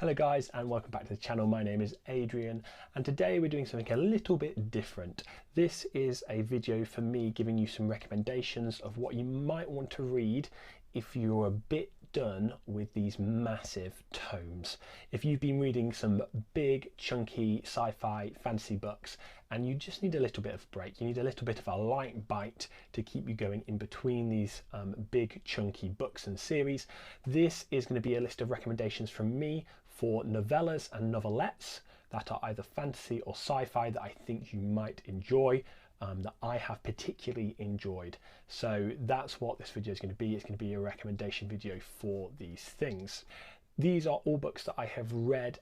Hello guys and welcome back to the channel. My name is Adrian and today we're doing something a little bit different. This is a video for me giving you some recommendations of what you might want to read if you're a bit done with these massive tomes. If you've been reading some big chunky sci-fi fantasy books and you just need a little bit of break, you need a little bit of a light bite to keep you going in between these big chunky books and series, this is going to be a list of recommendations from me for novellas and novelettes that are either fantasy or sci-fi that I think you might enjoy, that I have particularly enjoyed. So that's what this video is going to be. It's going to be a recommendation video for these things. These are all books that I have read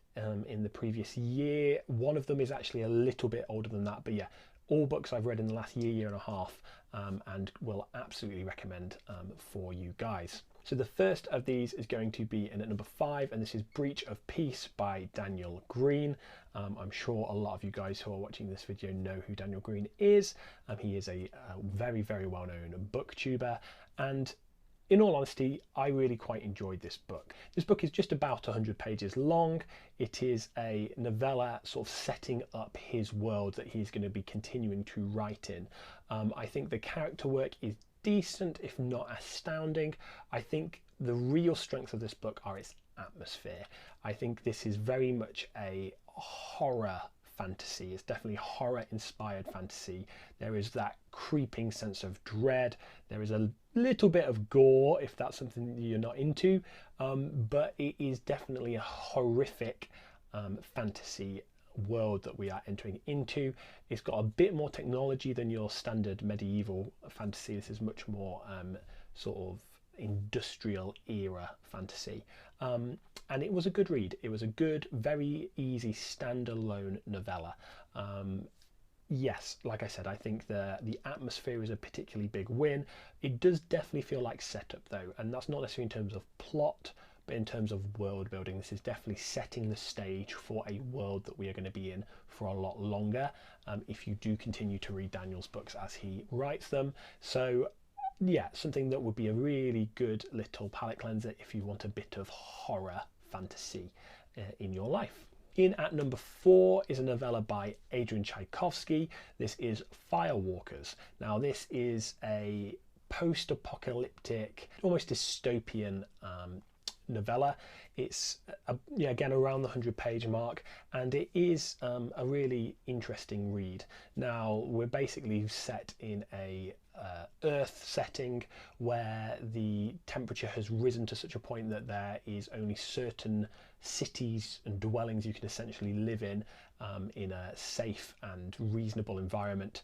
in the previous year. One of them is actually a little bit older than that, but yeah, all books I've read in the last year and a half, and will absolutely recommend for you guys. So the first of these is going to be in at number 5, and this is Breach of Peace by Daniel Green. I'm sure a lot of you guys who are watching this video know who Daniel Green is. He is a very, very well-known booktuber, and in all honesty, I really quite enjoyed this book. This book is just about 100 pages long. It is a novella sort of setting up his world that he's going to be continuing to write in. I think the character work is decent, if not astounding. I think the real strengths of this book are its atmosphere. I think this is very much a horror fantasy. It's definitely horror inspired fantasy. There is that creeping sense of dread. There is a little bit of gore if that's something that you're not into, but it is definitely a horrific fantasy world that we are entering into. It's got a bit more technology than your standard medieval fantasy. This is much more sort of industrial era fantasy, and it was a good read. It was a good, very easy standalone novella. Yes, like I said, I think the atmosphere is a particularly big win. It does definitely feel like setup though, and that's not necessarily in terms of plot, but in terms of world building. This is definitely setting the stage for a world that we are going to be in for a lot longer, if you do continue to read Daniel's books as he writes them. So yeah, something that would be a really good little palate cleanser if you want a bit of horror fantasy in your life. In at number 4 is a novella by Adrian Tchaikovsky. This is Firewalkers. Now this is a post-apocalyptic, almost dystopian novella. It's again around the 100-page mark, and it is a really interesting read. Now we're basically set in a Earth setting where the temperature has risen to such a point that there is only certain cities and dwellings you can essentially live in a safe and reasonable environment,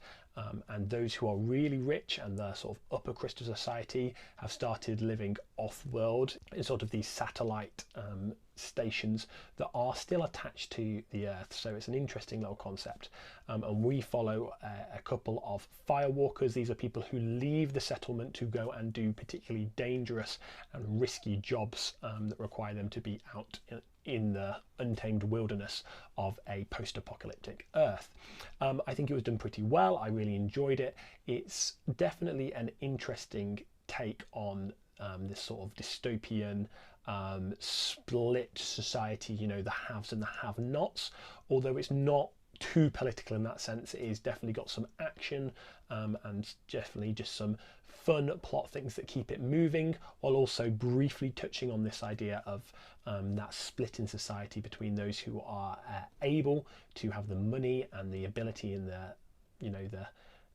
and those who are really rich and the sort of upper crust of society have started living off-world in sort of these satellite stations that are still attached to the Earth. So it's an interesting little concept, and we follow a couple of firewalkers. These are people who leave the settlement to go and do particularly dangerous and risky jobs that require them to be out in the untamed wilderness of a post-apocalyptic Earth. I think it was done pretty well. I really enjoyed it. It's definitely an interesting take on this sort of dystopian split society, you know, the haves and the have-nots. Although it's not too political in that sense, it is definitely got some action and definitely just some fun plot things that keep it moving, while also briefly touching on this idea of that split in society between those who are able to have the money and the ability and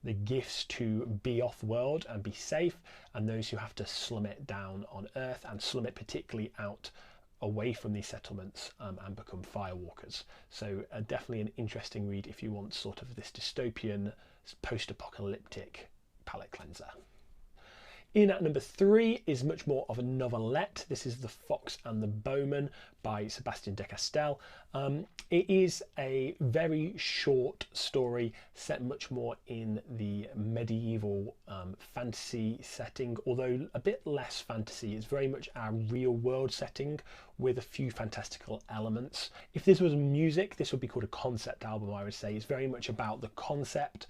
the gifts to be off world and be safe, and those who have to slum it down on Earth, and slum it particularly out away from these settlements and become firewalkers. So definitely an interesting read if you want sort of this dystopian post-apocalyptic palate cleanser. In at number 3 is much more of a novelette. This is The Fox and the Bowman by Sebastian de Castell. It is a very short story set much more in the medieval fantasy setting, although a bit less fantasy. It's very much our real world setting with a few fantastical elements. If this was music, this would be called a concept album, I would say. It's very much about the concept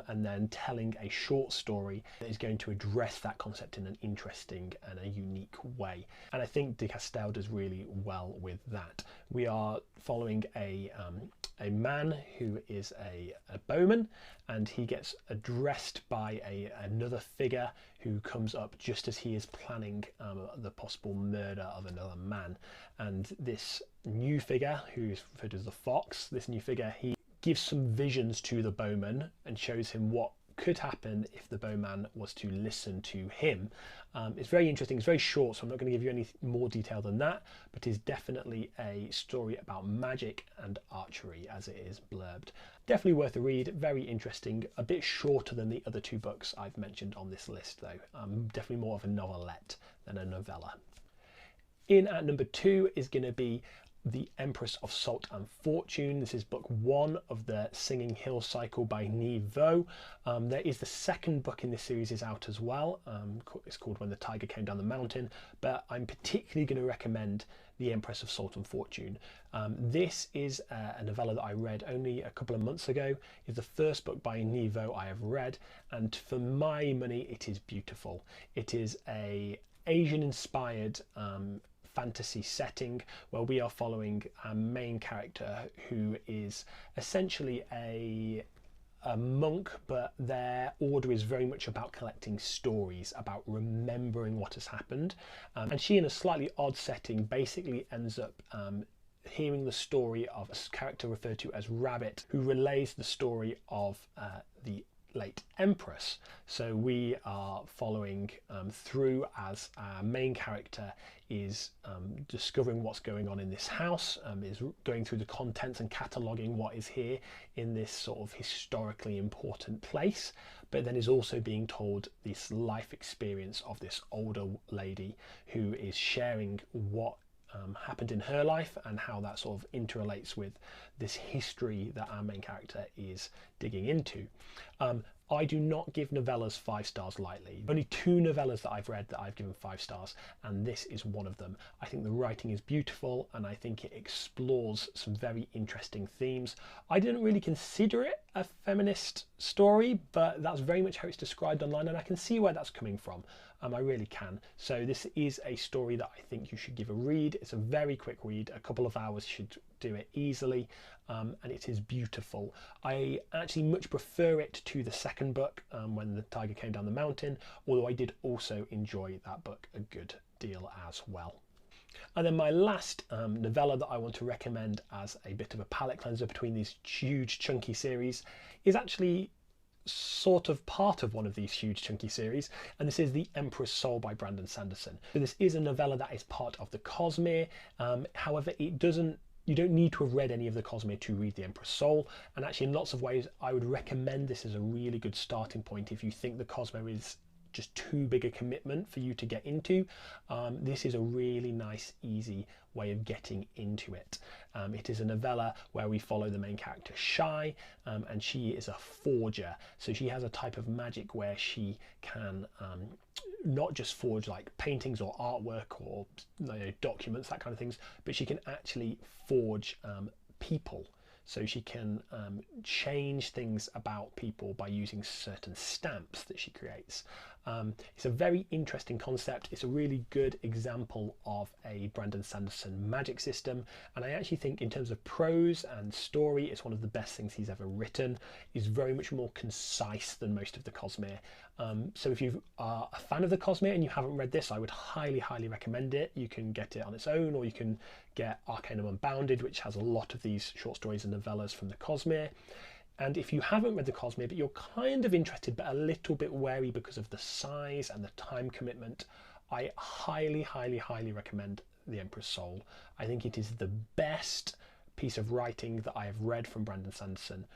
and then telling a short story that is going to address that concept in an interesting and a unique way. And I think de Castell does really well with that. We are following a man who is a Bowman, and he gets addressed by another figure who comes up just as he is planning the possible murder of another man. And this new figure, who is referred to as the Fox, this new figure, he gives some visions to the Bowman and shows him what could happen if the Bowman was to listen to him. It's very interesting. It's very short, so I'm not going to give you any more detail than that, but it's definitely a story about magic and archery as it is blurbed. Definitely worth a read, very interesting, a bit shorter than the other two books I've mentioned on this list though. Definitely more of a novelette than a novella. In at number 2 is going to be The Empress of Salt and Fortune. This is book 1 of the Singing Hill cycle by Niveau. There is the second book in this series is out as well. It's called When the Tiger Came Down the Mountain, but I'm particularly going to recommend The Empress of Salt and Fortune. This is a novella that I read only a couple of months ago. It's the first book by Niveau I have read, and for my money it is beautiful. It is a Asian inspired fantasy setting where we are following a main character who is essentially a monk, but their order is very much about collecting stories, about remembering what has happened. And she, in a slightly odd setting, basically ends up hearing the story of a character referred to as Rabbit, who relays the story of the late Empress. So we are following through as our main character is discovering what's going on in this house, is going through the contents and cataloguing what is here in this sort of historically important place, but then is also being told this life experience of this older lady who is sharing what happened in her life and how that sort of interrelates with this history that our main character is digging into. I do not give novellas 5 stars lightly. Only 2 novellas that I've read that I've given 5 stars, and this is one of them. I think the writing is beautiful, and I think it explores some very interesting themes. I didn't really consider it a feminist story, but that's very much how it's described online, and I can see where that's coming from. I really can. So this is a story that I think you should give a read. It's a very quick read. A couple of hours should do it easily, and it is beautiful. I actually much prefer it to the second book, When the Tiger Came Down the Mountain, although I did also enjoy that book a good deal as well. And then my last novella that I want to recommend as a bit of a palate cleanser between these huge chunky series is actually sort of part of one of these huge chunky series, and this is The Empress Soul by Brandon Sanderson. So this is a novella that is part of the Cosmere. However, you don't need to have read any of the Cosmere to read The Empress Soul, and actually in lots of ways I would recommend this as a really good starting point if you think the Cosmere is just too big a commitment for you to get into. This is a really nice, easy way of getting into it. It is a novella where we follow the main character Shy, and she is a forger. So she has a type of magic where she can not just forge like paintings or artwork or documents, that kind of things, but she can actually forge people. So she can change things about people by using certain stamps that she creates. It's a very interesting concept. It's a really good example of a Brandon Sanderson magic system, and I actually think in terms of prose and story it's one of the best things he's ever written. It's very much more concise than most of the Cosmere. So if you are a fan of the Cosmere and you haven't read this, I would highly recommend it. You can get it on its own, or you can get Arcanum Unbounded, which has a lot of these short stories and novellas from the Cosmere. And if you haven't read the Cosmere but you're kind of interested but a little bit wary because of the size and the time commitment, I highly recommend The Empress Soul. I think it is the best piece of writing that I have read from Brandon Sanderson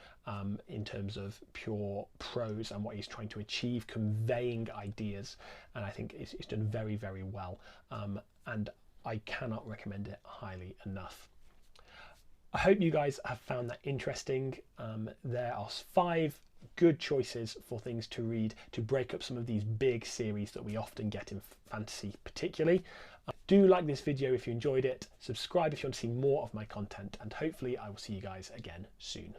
in terms of pure prose and what he's trying to achieve, conveying ideas, and I think it's done very well, and I cannot recommend it highly enough. I hope you guys have found that interesting. There are 5 good choices for things to read to break up some of these big series that we often get in fantasy particularly. Do like this video if you enjoyed it, subscribe if you want to see more of my content, and hopefully I will see you guys again soon.